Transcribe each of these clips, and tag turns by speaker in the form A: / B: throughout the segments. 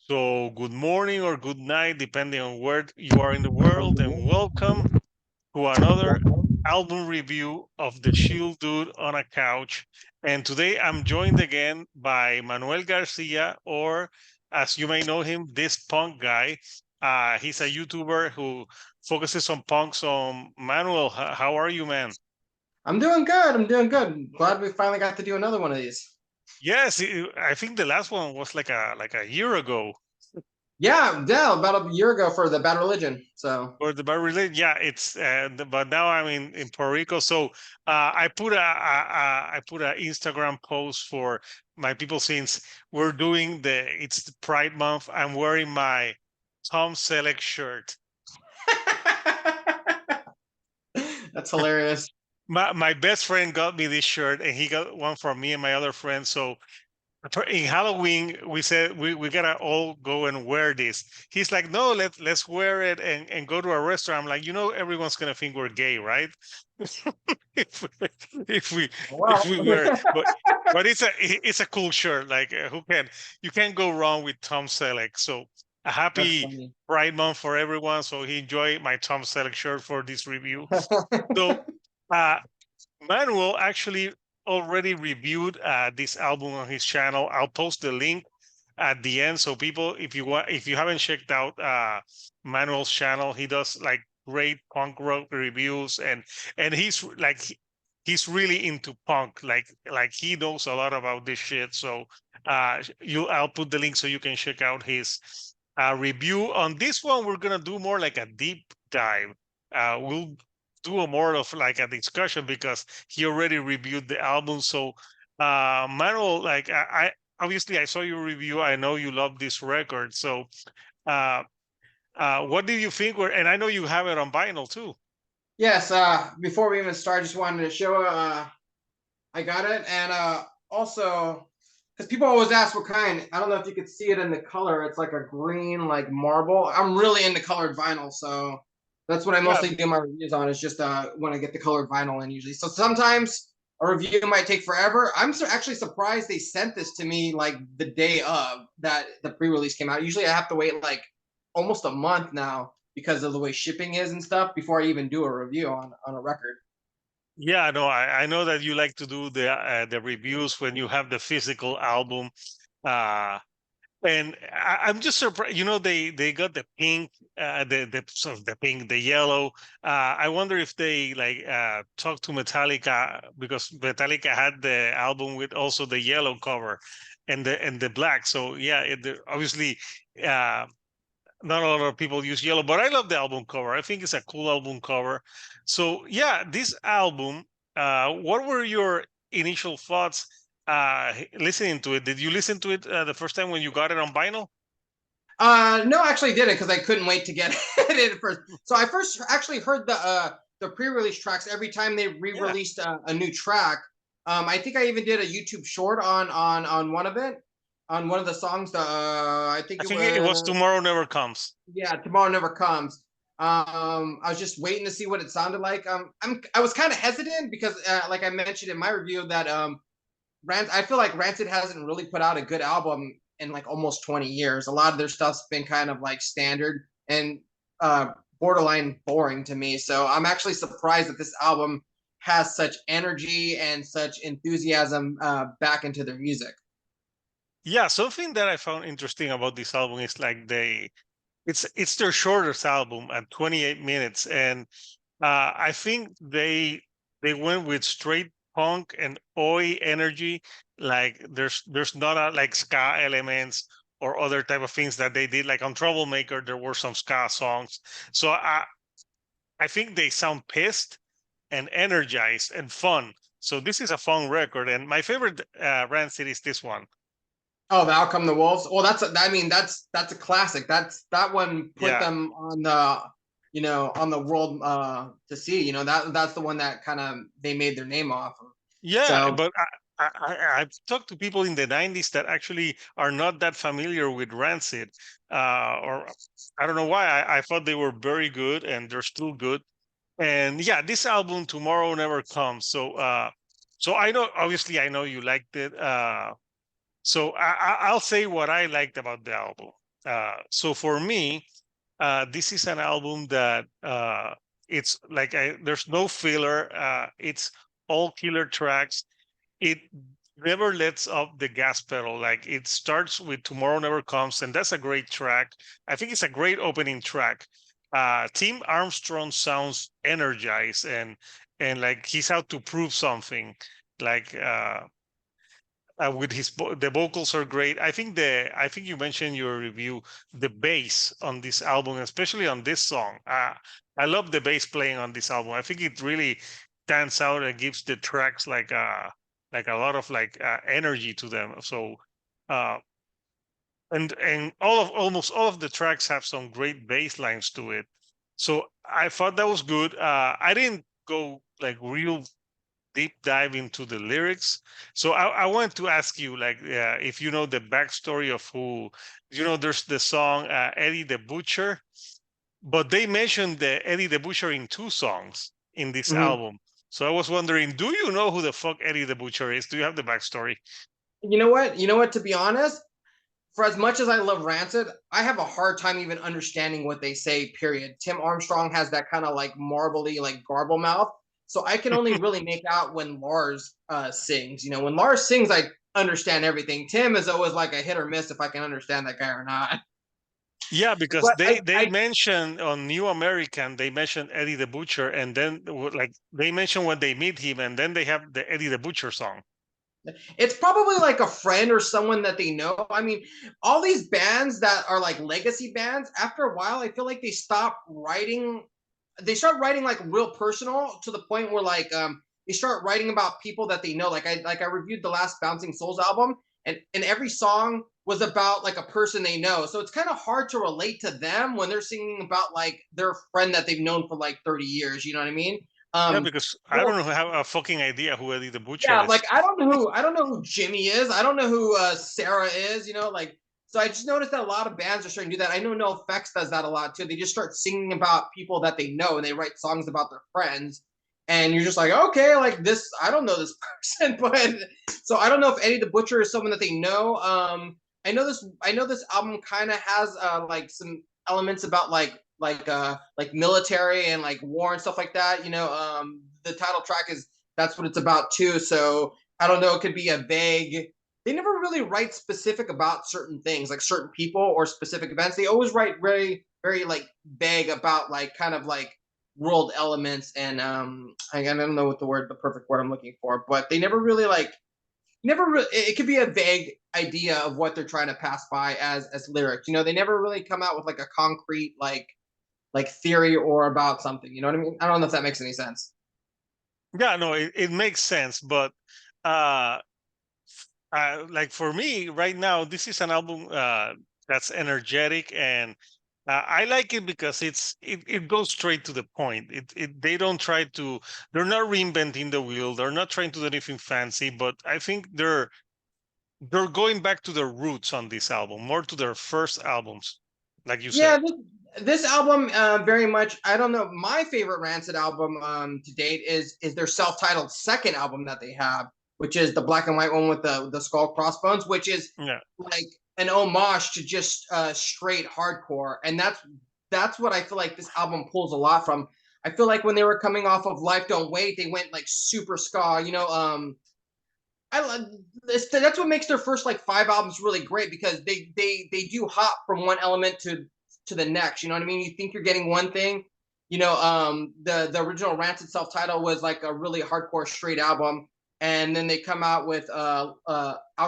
A: So, good morning or good night, depending on where you are in the world, and welcome to another album review of The Chill Dude on a Couch. And today I'm joined again by Manuel Garcia, or as you may know him, this punk guy. He's a YouTuber who focuses on punk. So, Manuel, how are you, man?
B: I'm doing good. I'm doing good. Glad we finally got to do another one of these.
A: Yes, I think the last one was like a year ago.
B: Yeah, about a year ago for the Bad Religion. So
A: Or the bar related, yeah, it's but now I'm in Puerto Rico, so I put a Instagram post for my people since we're doing it's the Pride Month. I'm wearing my Tom Selleck shirt.
B: that's hilarious.
A: My best friend got me this shirt, and he got one from me and my other friend. So in Halloween, we said we gotta all go and wear this. He's like, no, let's wear it and go to a restaurant. I'm like, everyone's gonna think we're gay, right? if we if we if
B: Well,
A: we wear it, but it's a cool shirt. Like you can't go wrong with Tom Selleck. So a
B: that's
A: happy
B: funny.
A: Pride Month for everyone. So he enjoyed my Tom Selleck shirt for this review. So uh, Manuel actually already reviewed this album on his channel. I'll post the link at the end, so people, if you haven't checked out Manuel's channel, he does like great punk rock reviews, and he's really into punk. Like he knows a lot about this shit. So I'll put the link so you can check out his review on this one. We're gonna do more like a deep dive. We'll do a more of like a discussion because he already reviewed the album. So, Manuel, like I obviously I saw your review. I know you love this record. So, uh, what did you think? And I know you have it on vinyl too.
B: Yes. Before we even start, just wanted to show. I got it, and also because people always ask what kind. I don't know if you could see it in the color. It's like a green, like marble. I'm really into colored vinyl, so that's what I
A: Yeah,
B: mostly do my reviews on. Is just when I get the colored vinyl in usually. So sometimes a review might take forever. I'm actually surprised they sent this to me like the day of that the pre-release came out. Usually I have to wait like almost a month now because of the way shipping is and stuff before I even do a review on a record.
A: yeah, no, I know that you like to do the reviews when you have the physical album. Uh, And I'm just surprised. They got the pink, the sort of the pink, the yellow. I wonder if they like talked to Metallica because Metallica had the album with also the yellow cover and the black. So yeah, obviously uh, not a lot of people use yellow, but I love the album cover. I think it's a cool album cover. So yeah, this album. What were your initial thoughts listening to it? Did you listen to it the first time when you got it on vinyl?
B: No, I actually didn't because I couldn't wait to get it at first. So I first actually heard the pre-release tracks every time they
A: Yeah,
B: re-released a new track. I think I even did a YouTube short on one of it, on one of the songs. I think
A: I
B: it
A: think it was
B: was
A: Tomorrow Never Comes.
B: yeah, Tomorrow Never Comes. I was just waiting to see what it sounded like. I was kind of hesitant because, like I mentioned in my review, that I feel like Rancid hasn't really put out a good album in like almost 20 years. A lot of their stuff's been kind of like standard and uh, borderline boring to me. So I'm actually surprised that this album has such energy and such enthusiasm back into their music.
A: Yeah, something that I found interesting about this album is like it's their shortest album at 28 minutes, and I think they went with straight punk and oi energy. Like there's not like ska elements or other type of things that they did. Like on Troublemaker, there were some ska songs. So I think they sound pissed and energized and fun. So this is a fun record, and my favorite Rancid is this one.
B: Oh, the Outcome the Wolves. Well, I mean that's a classic. That one put
A: Yeah,
B: them on the on the world to see. That's the one that kind of they made their name off of.
A: yeah,
B: So
A: but I've talked to people in the '90s that actually are not that familiar with Rancid, or I don't know why. I thought they were very good, and they're still good. And yeah, this album Tomorrow Never Comes. So I know, obviously, I know you liked it. So I'll say what I liked about the album. So for me, this is an album that it's like there's no filler. It's all killer tracks. It never lets up the gas pedal. Like it starts with "Tomorrow Never Comes," and that's a great track. I think it's a great opening track. Tim Armstrong sounds energized and like he's out to prove something. Like with the vocals are great. I think you mentioned in your review the bass on this album, especially on this song. I love the bass playing on this album. I think it really stands out and gives the tracks like a lot of like energy to them. So uh and almost all of the tracks have some great bass lines to it. So I thought that was good. I didn't go like real deep dive into the lyrics. So I wanted to ask you, like, if you know the backstory of who, there's the song Eddie the Butcher, but they mentioned the Eddie the Butcher in two songs in this
B: Mhm.
A: album. So I was wondering, do you know who the fuck Eddie the Butcher is? Do you have the backstory?
B: You know what? You know what? To be honest, for as much as I love Rancid, I have a hard time even understanding what they say, period. Tim Armstrong has that kind of like marbly, like garble mouth. So I can only really make out when Lars sings. You know, when Lars sings, I understand everything. Tim is always like a hit or miss if I can understand that guy or not.
A: Yeah, because
B: But
A: they mentioned on New American, they mentioned Eddie the Butcher, and then like they mention when they meet him, and then they have the Eddie the Butcher song.
B: it's probably like a friend or someone that they know. I mean, all these bands that are like legacy bands, after a while, I feel like they stop writing. They start writing like real personal to the point where like they start writing about people that they know. Like I reviewed the last Bouncing Souls album, and every song was about like a person they know. So it's kind of hard to relate to them when they're singing about like their friend that they've known for like 30 years. You know what I mean?
A: Yeah,
B: Um,
A: because I
B: well,
A: don't have a fucking idea who Eddie the Butcher
B: yeah, like
A: is.
B: I don't know who Jimmy is. I don't know who Sarah is. You know, like so I just noticed that a lot of bands are starting to do that. I know NoFX does that a lot too. They just start singing about people that they know and they write songs about their friends. And you're just like, okay, like this, I don't know this person, but so I don't know if Eddie the Butcher is someone that they know. I know this album kind of has like some elements about like military and like war and stuff like that. You know, the title track is that's what it's about too. So I don't know. It could be a vague. They never really write specific about certain things, like certain people or specific events. They always write very, very like vague about like kind of like world elements and I don't know what the perfect word I'm looking for, but they never really like never really. It could be a vague idea of what they're trying to pass by as lyrics. You know, they never really come out with like a concrete like theory or about something. You know what I mean? I don't know if that makes any sense.
A: Yeah, no, it makes sense, but uh, like for me right now, this is an album that's energetic and I like it because it goes straight to the point. They don't try to they're not reinventing the wheel. They're not trying to do anything fancy, but I think they're going back to their roots on this album, more to their first albums, like you said.
B: Yeah, this album very much. I don't know. My favorite Rancid album to date is their self-titled second album that they have, which is the black and white one with the skull crossbones, which is
A: Yeah.
B: like an homage to just straight hardcore, and that's what I feel like this album pulls a lot from. I feel like when they were coming off of Life Don't Wait, they went like super ska. You know, I love this. That's what makes their first like five albums really great because they do hop from one element to the next. You know what I mean? You think you're getting one thing. You know, the original Rancid self title was like a really hardcore straight album, and then they come out with Out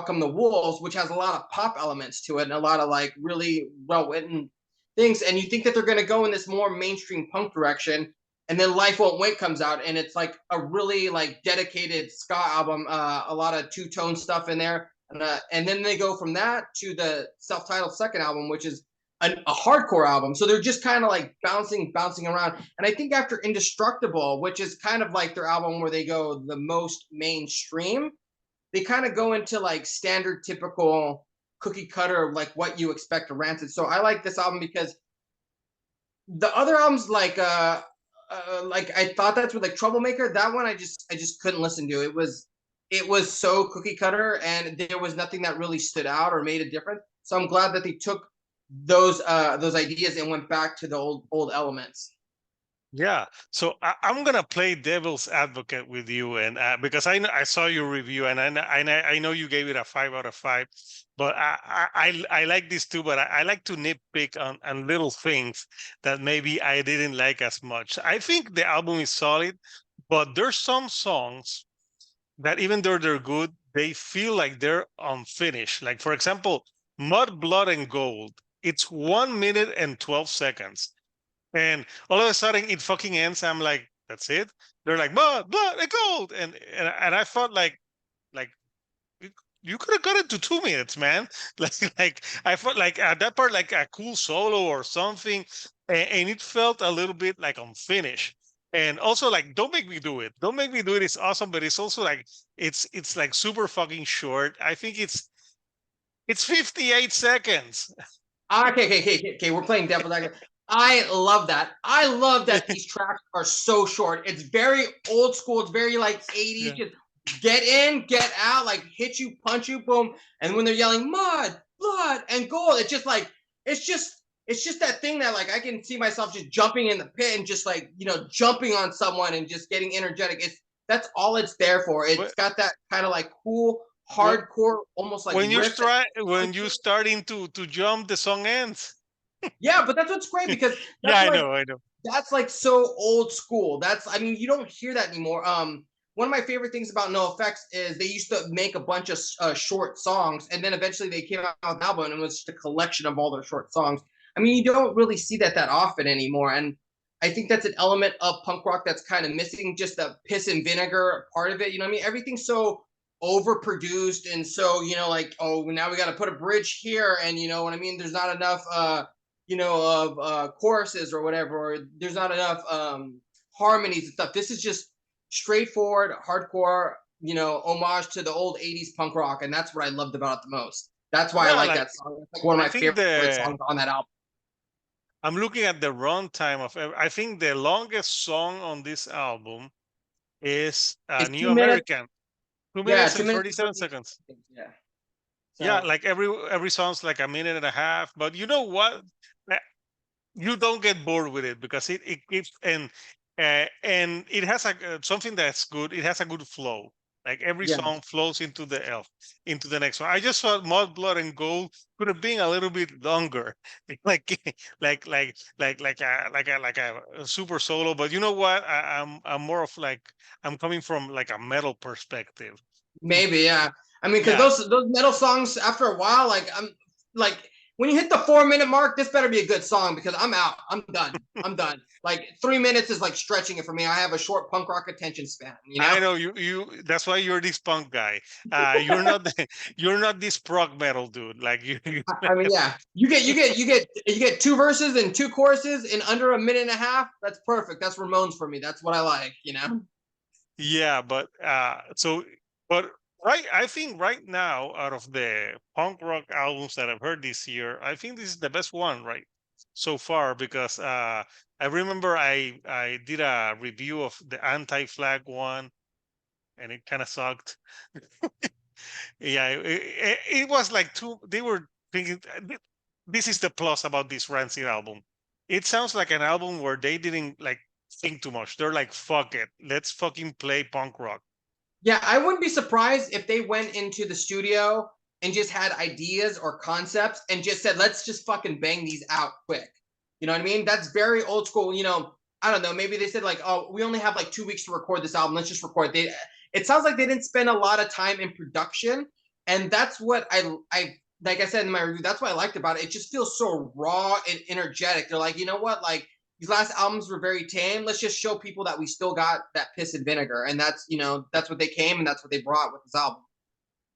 B: Come the Wolves, which has a lot of pop elements to it and a lot of like really well written things. And you think that they're going to go in this more mainstream punk direction, and then Life Won't Wait comes out, and it's like a really like dedicated ska album, a lot of two-tone stuff in there, and then they go from that to the self-titled second album, which is a hardcore album. So they're just kind of like bouncing around. And I think after Indestructible, which is kind of like their album where they go the most mainstream, they kind of go into like standard, typical cookie cutter, like what you expect a Rancid. So I like this album because the other albums like I thought that's with like Troublemaker. That one I just couldn't listen to. It was so cookie cutter, and there was nothing that really stood out or made a difference. So I'm glad that they took those ideas and went back to the old elements.
A: Yeah, so I'm gonna play devil's advocate with you, and because I saw your review, and I know you gave it a 5 out of 5, but I like this too, but I like to nitpick on little things that maybe I didn't like as much. I think the album is solid, but there's some songs that even though they're good, they feel like they're unfinished. Like for example, Mud, Blood, and Gold. It's 1 minute and 12 seconds. And all of a sudden it fucking ends. I'm like, that's it. They're like, blood, and gold. And I felt like you you could have got it to 2 minutes, man. Like I felt like at that part, like a cool solo or something. And it felt a little bit like unfinished. And also like, don't make me do it. Don't make me do it. It's awesome, but it's also like it's like super fucking short. I think it's 58 seconds.
B: Okay. We're playing devil's advocate. I love that. I love that these tracks are so short. It's very old school. It's very like 80s.
A: Yeah.
B: Just get in, get out, like hit you, punch you, boom. And when they're yelling mud, blood, and gold, it's just like it's just that thing that like I can see myself just jumping in the pit and just like jumping on someone and just getting energetic. That's all it's there for. It's got that kind of like cool hardcore, almost like riff.
A: When you starting to jump, the song ends.
B: Yeah, but that's what's great because
A: Yeah,
B: that's
A: I
B: like
A: know, I know.
B: that's like so old school. I mean, you don't hear that anymore. One of my favorite things about NoFX is they used to make a bunch of short songs, and then eventually they came out with an album, and it was just a collection of all their short songs. I mean, you don't really see that often anymore, and I think that's an element of punk rock that's kind of missing, just the piss and vinegar part of it. You know what I mean? Everything's so overproduced and so like, oh, now we got to put a bridge here, and you know what I mean? There's not enough of choruses or whatever, or there's not enough harmonies and stuff. This is just straightforward hardcore, homage to the old 80s punk rock, and that's what I loved about it the most. That's why I
A: Yeah,
B: like
A: like
B: that song. It's like one of
A: I
B: my
A: think
B: favorite songs on that album.
A: I'm looking at the runtime I think the longest song on this album is
B: It's
A: New
B: 2 minutes.
A: American. Two
B: Yeah,
A: minutes
B: 2
A: and
B: minutes and
A: 37
B: 30
A: seconds.
B: seconds. Yeah.
A: Yeah,
B: So
A: like every song's like a minute and a half. But you know what? You don't get bored with it because it keeps and it has something that's good. It has a good flow. Like every
B: yeah,
A: song flows into the next one. I just thought Mud, Blood, and Gold could have been a little bit longer, like like a super solo. But you know what? I'm more of like I'm coming from like a metal perspective.
B: maybe, yeah. I mean, because
A: Yeah,
B: those metal songs, after a while, like I'm like when you hit the 4 minute mark, this better be a good song because I'm out. I'm done. I'm done. Like 3 minutes is like stretching it for me. I have a short punk rock attention span.
A: I know you. That's why you're this punk guy. You're not you're not this prog metal dude. Like you
B: I mean, yeah. You get two verses and two choruses in under a minute and a half. That's perfect. That's Ramones for me. That's what I like.
A: Yeah, but right, I think right now, out of the punk rock albums that I've heard this year, I think this is the best one, right, so far, because I remember I did a review of the Anti-Flag one, and it kind of sucked. Yeah, it was like two. They were thinking this is the plus about this Rancid album. It sounds like an album where they didn't like think too much. They're like, fuck it, let's fucking play punk rock.
B: Yeah, I wouldn't be surprised if they went into the studio and just had ideas or concepts and just said, let's just fucking bang these out quick. You know what I mean? That's very old school. I don't know. Maybe they said like, oh, we only have like 2 weeks to record this album. Let's just record. It sounds like they didn't spend a lot of time in production, and that's what I like I said in my review. That's what I liked about it. It just feels so raw and energetic. They're like, you know what, like these last albums were very tame. Let's just show people that we still got that piss and vinegar, and that's what they came and that's what they brought with this album.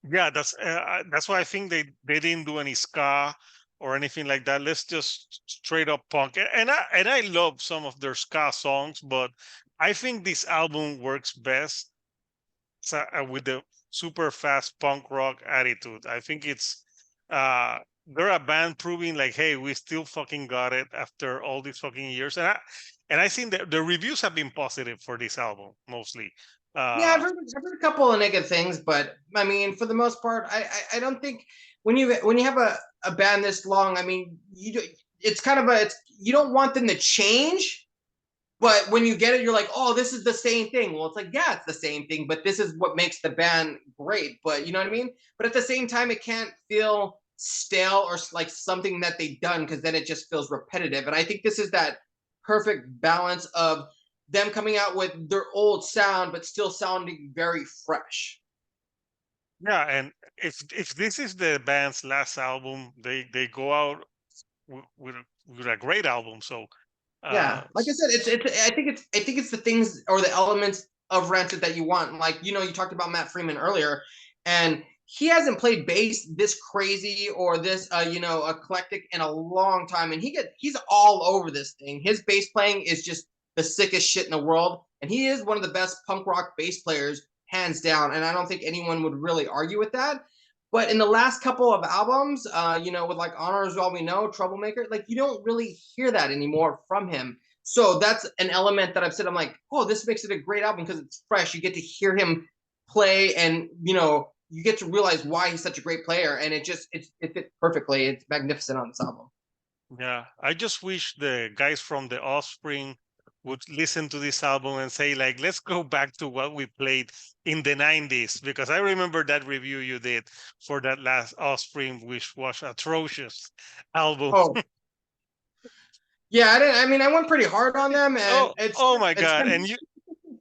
A: Yeah, that's why I think they didn't do any ska or anything like that. Let's just straight up punk. And I love some of their ska songs, but I think this album works best with the super fast punk rock attitude. I think they're a band proving like, hey, we still fucking got it after all these fucking years. And I think that the reviews have been positive for this album mostly.
B: Yeah, I've
A: Uh,
B: heard a couple of negative things, but I mean, for the most part, I don't think when you have a band this long, I mean, it's kind of you don't want them to change, but when you get it, you're like, oh, this is the same thing. Well, it's like, yeah, it's the same thing, but this is what makes the band great. But you know what I mean? But at the same time, it can't feel stale or like something that they've done, because then it just feels repetitive. And I think this is that perfect balance of them coming out with their old sound, but still sounding very fresh.
A: Yeah, and if this is the band's last album, they go out with a great album. So
B: Yeah, like I said, I think it's the things or the elements of Rancid that you want. Like, you know, you talked about Matt Freeman earlier, and he hasn't played bass this crazy or this you know, eclectic in a long time, and he's all over this thing. His bass playing is just the sickest shit in the world, and he is one of the best punk rock bass players hands down, and I don't think anyone would really argue with that. But in the last couple of albums, you know, with like Honor Is All We Know, Troublemaker, like you don't really hear that anymore from him. So that's an element that I've said, I'm like, oh, this makes it a great album because it's fresh. You get to hear him play, and you know, you get to realize why he's such a great player, and it fits perfectly. It's magnificent on this album.
A: yeah, I just wish the guys from the Offspring would listen to this album and say, like, let's go back to what we played in the 90s, because I remember that review you did for that last Offspring, which was atrocious album.
B: Oh yeah, I didn't. I mean, I went pretty hard on them, and
A: Oh my
B: it's
A: God.
B: kind of,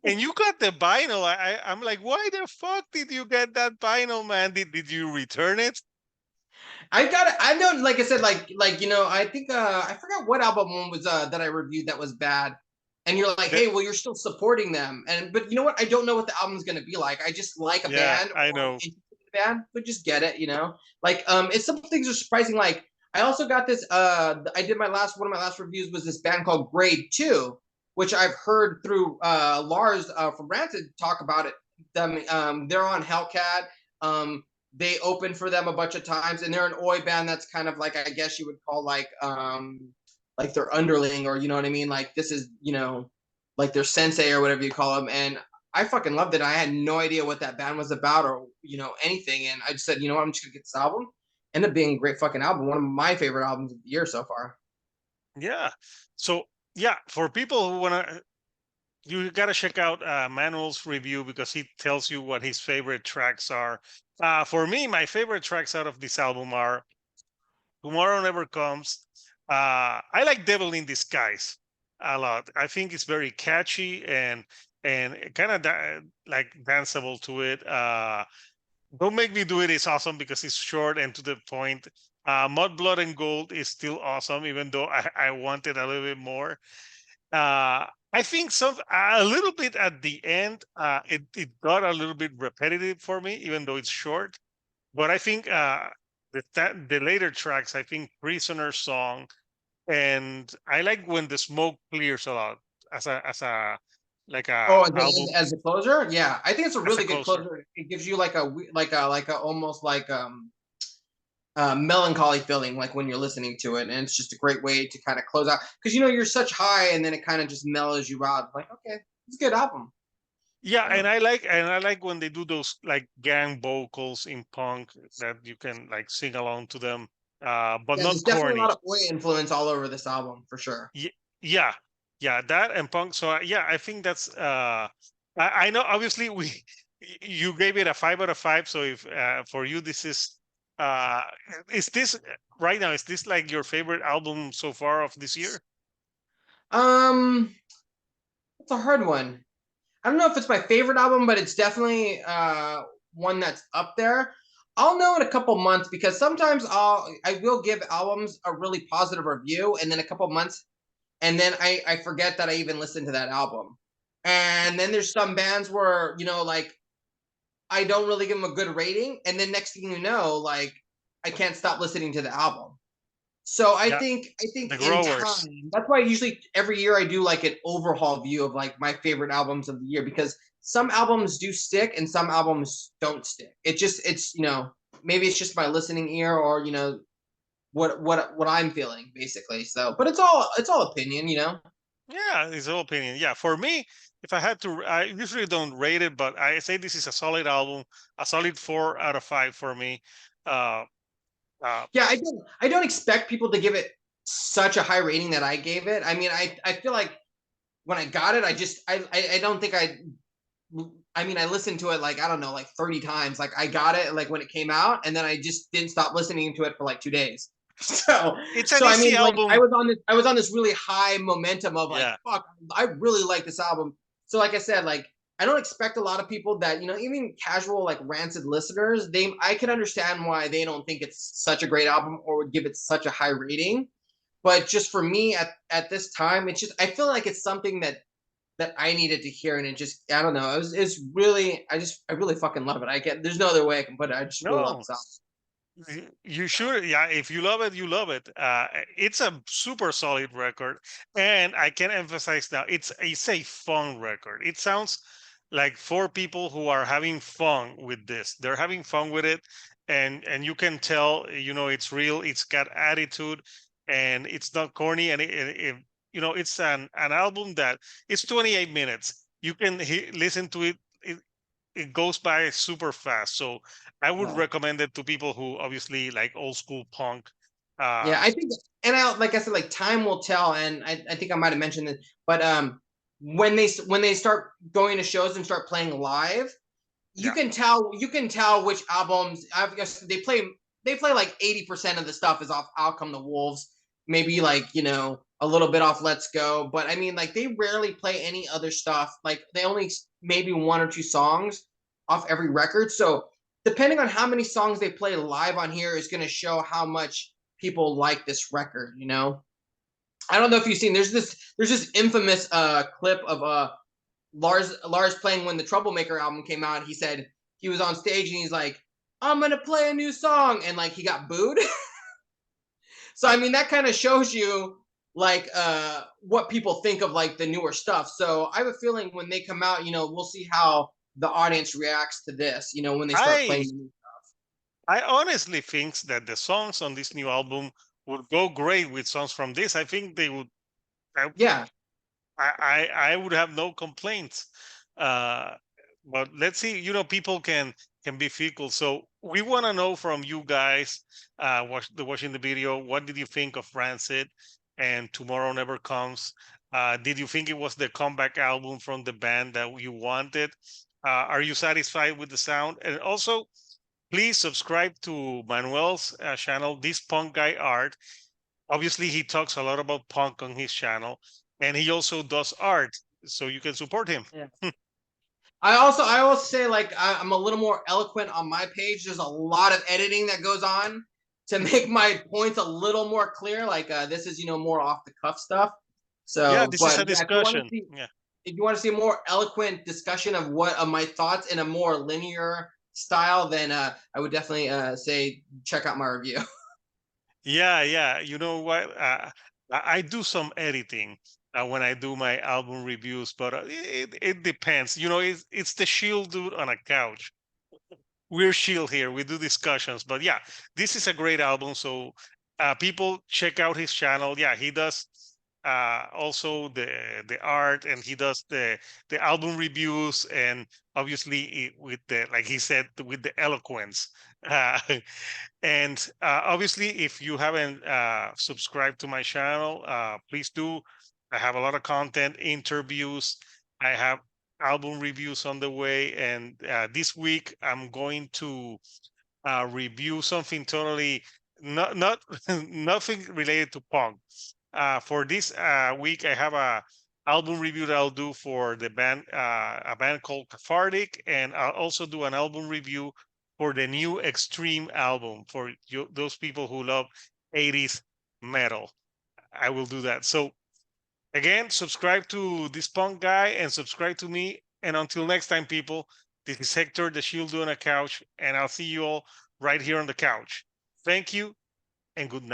A: And you got the vinyl. I'm like, why the fuck did you get that vinyl, man? Did you return it?
B: I got it. I know, like I said, like you know, I think I forgot what album one was that I reviewed that was bad. And you're like,
A: The-
B: hey, well, you're still supporting them. And but you know what? I don't know what the album's gonna be like. I just like a
A: yeah,
B: band
A: I
B: or I'm
A: know.
B: interested in the band, but just get it, you know? Like it's some things are surprising. Like I also got this I did one of my last reviews was this band called Grade 2, which I've heard through Lars from Rancid talk about it. Them they're on Hellcat. Um they opened for them a bunch of times, and they're an Oi band that's kind of like, I guess you would call like their underling, or you know what I mean? Like this is, you know, like their sensei or whatever you call them. And I fucking loved it. I had no idea what that band was about or, you know, anything. And I just said, you know what, I'm just gonna get this album. Ended up being a great fucking album. One of my favorite albums of the year so far.
A: Yeah. So yeah, for people who wanna, you gotta check out Manuel's review because he tells you what his favorite tracks are. For me, my favorite tracks out of this album are Tomorrow Never Comes. I like Devil in Disguise a lot. I think it's very catchy and kind of like danceable to it. Don't Make Me Do It is awesome because it's short and to the point. Mud, Blood, and Gold is still awesome, even though I wanted a little bit more. I think a little bit at the end, it got a little bit repetitive for me, even though it's short. But I think the later tracks, I think Prisoner Song, and I like when the smoke clears a lot as a like a
B: Oh,
A: album
B: as a closer, yeah, I think it's a
A: as a
B: really good
A: closer.
B: closer. It gives you like like a almost like melancholy feeling, like when you're listening to it, and it's just a great way to kind of close out, because you know you're such high, and then it kind of just mellows you out. Like, okay, it's a good album.
A: Yeah,
B: Yeah.
A: and I like when they do those like gang vocals in punk that you can like sing along to them, but
B: Yeah, there's
A: not
B: definitely a
A: corny.
B: lot of Oi influence all over this album for sure.
A: Yeah, yeah, that and punk. So yeah, I think that's. I know obviously you gave it a 5 out of 5. So if for you this uh is this right now, is this like your favorite album so far of this year?
B: Um, it's a hard one. I don't know if it's my favorite album, but it's definitely one that's up there. I'll know in a couple months, because sometimes I will give albums a really positive review, and then a couple months, and then I forget that I even listened to that album. And then there's some bands where, you know, like I don't really give them a good rating, and then next thing you know, like I can't stop listening to the album. So
A: Yeah,
B: I think
A: the
B: in
A: growers.
B: time, that's why usually every year I do like an overhaul view of like my favorite albums of the year, because some albums do stick and some albums don't stick. It's you know, maybe it's just my listening ear, or you know what I'm feeling basically. So, but it's all opinion, you know.
A: Yeah, his whole opinion. Yeah, for me, if I had to, I usually don't rate it, but I say this is a solid album, a solid 4 out of 5 for me. Uh,
B: Yeah, I don't expect people to give it such a high rating that I gave it. I mean, I feel like when I got it, I don't think I mean, I listened to it like, I don't know, like 30 times. Like I got it like when it came out, and then I just didn't stop listening to it for like 2 days. So
A: It's an
B: so I
A: easy
B: mean, like
A: album.
B: I was on this really high momentum of like,
A: Yeah.
B: fuck, I really like this album. So like I said, like I don't expect a lot of people that, even casual like Rancid listeners, I can understand why they don't think it's such a great album or would give it such a high rating. But just for me at this time, it's just I feel like it's something that I needed to hear, and it just I don't know. It's really I really fucking love it. There's no other way I can put it. I just really love
A: No,
B: this album.
A: you
B: So
A: should. Yeah, if you love it, you love it. It's a super solid record, and I can emphasize now, it's a fun record. It sounds like for people who are having fun with this. They're having fun with it, and you can tell, it's real. It's got attitude, and it's not corny. And it's an album that it's 28 minutes. You can listen to it. It goes by super fast. So I would
B: yeah,
A: recommend it to people who obviously like old school punk.
B: yeah.
A: Uh,
B: I think, and like I said, like time will tell. And I think I might have mentioned it, but when they start going to shows and start playing live,
A: yeah,
B: you can tell which albums. I guess they play like 80% of the stuff is off Out Come the Wolves, maybe like a little bit off Let's Go, but I mean like they rarely play any other stuff. Like they only maybe one or two songs off every record. So depending on how many songs they play live on here is going to show how much people like this record. I don't know if you've seen. There's this infamous clip of Lars playing when the Troublemaker album came out. He said he was on stage and he's like, "I'm gonna play a new song," and like he got booed. So I mean that kind of shows you like what people think of like the newer stuff. So I have a feeling when they come out, we'll see how the audience reacts to this. When they start
A: I
B: playing.
A: I honestly think that the songs on this new album would go great with songs from this. I think they would. I
B: Yeah,
A: I would have no complaints. Uh, but let's see. People can be fickle. So we want to know from you guys, watching the video. What did you think of Rancid and Tomorrow Never Comes? Did you think it was the comeback album from the band that you wanted? Are you satisfied with the sound? And also, please subscribe to Manuel's channel, This Punk Guy Art. Obviously, he talks a lot about punk on his channel, and he also does art, so you can support him.
B: yeah. I also say like I'm a little more eloquent on my page. There's a lot of editing that goes on to make my points a little more clear. Like this is more off the cuff stuff.
A: Yeah,
B: So,
A: this is
B: but
A: a
B: yeah,
A: discussion. Yeah.
B: if you want to see a more eloquent discussion of what of my thoughts in a more linear style, then I would definitely say check out my review.
A: Yeah, yeah. You know what? I do some editing when I do my album reviews, but it depends. It's the shield dude on a couch. We're chill here. We do discussions, but yeah, this is a great album. So people check out his channel. Yeah, he does also the art, and he does the album reviews, and obviously with the, like he said, with the eloquence. Uh, and obviously, if you haven't subscribed to my channel, please do. I have a lot of content, interviews. I have album reviews on the way, and this week I'm going to review something totally not nothing related to punk. For this week, I have a album review that I'll do for the band, a band called Cathartic, and I'll also do an album review for the new Extreme album for those people who love 80s metal. I will do that. So again, subscribe to this punk guy and subscribe to me. And until next time, people, this is Hector, the Shield on a Couch, and I'll see you all right here on the couch. Thank you and good night.